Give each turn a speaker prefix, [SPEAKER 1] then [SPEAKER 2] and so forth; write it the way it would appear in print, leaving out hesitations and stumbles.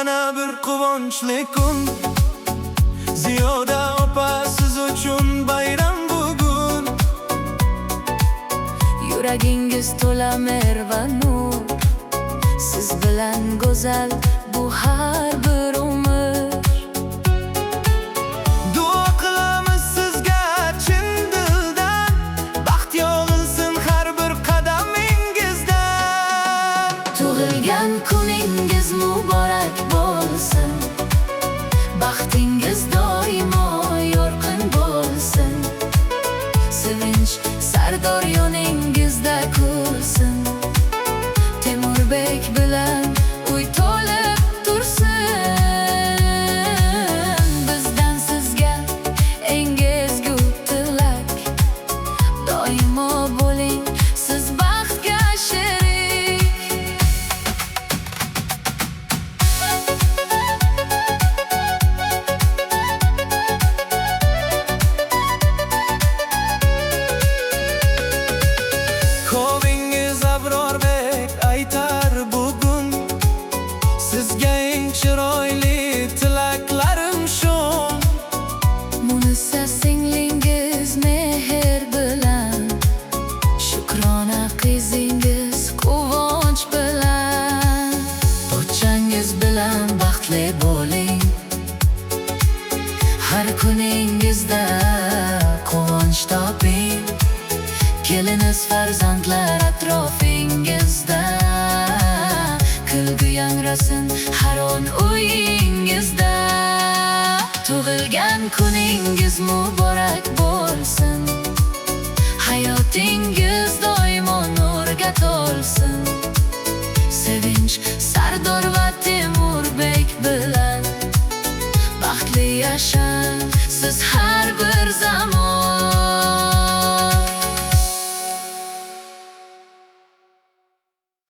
[SPEAKER 1] yana bir quvonchli kun. Ziyoda opa, siz uchun bayram bugun.
[SPEAKER 2] Yuragingiz to'la mehr va nur. Siz bilan go'zal bu har bir umr.
[SPEAKER 1] Duo qilamiz sizga chin dildan, baxt yog'ilsin har bir qadamingizdan.
[SPEAKER 2] Tug'ilgan kuningiz muborak bo'lsin. Baxtingiz doimo yorqin bo'lsin. Sevinch sardor yoningizda kulsin. Temurbek bilan uy to'lib tursin. Bizdan sizga eng ezgu tilak. Doimo bo'ling siz baxtga sherik.
[SPEAKER 1] Kovingiz Abrorbek aytar bugun, sizga eng chiroyli tilaklarim shu.
[SPEAKER 2] Munisa singlingiz mehr bilan, Shukrona qizingiz quvonch bilan. Pochchangiz bilan baxtli bo'ling. Har kuningizda quvonch toping. Keliniz farzandlar atrofingizda, kulgu yangrasin har on uyingizda. Tug'ilgan kuningiz muborak bo'lsin. Hayotingiz doimo nurga to'lsin. Sevinch Sardor va Temurbek bilan baxtli yashang siz har bir zamon.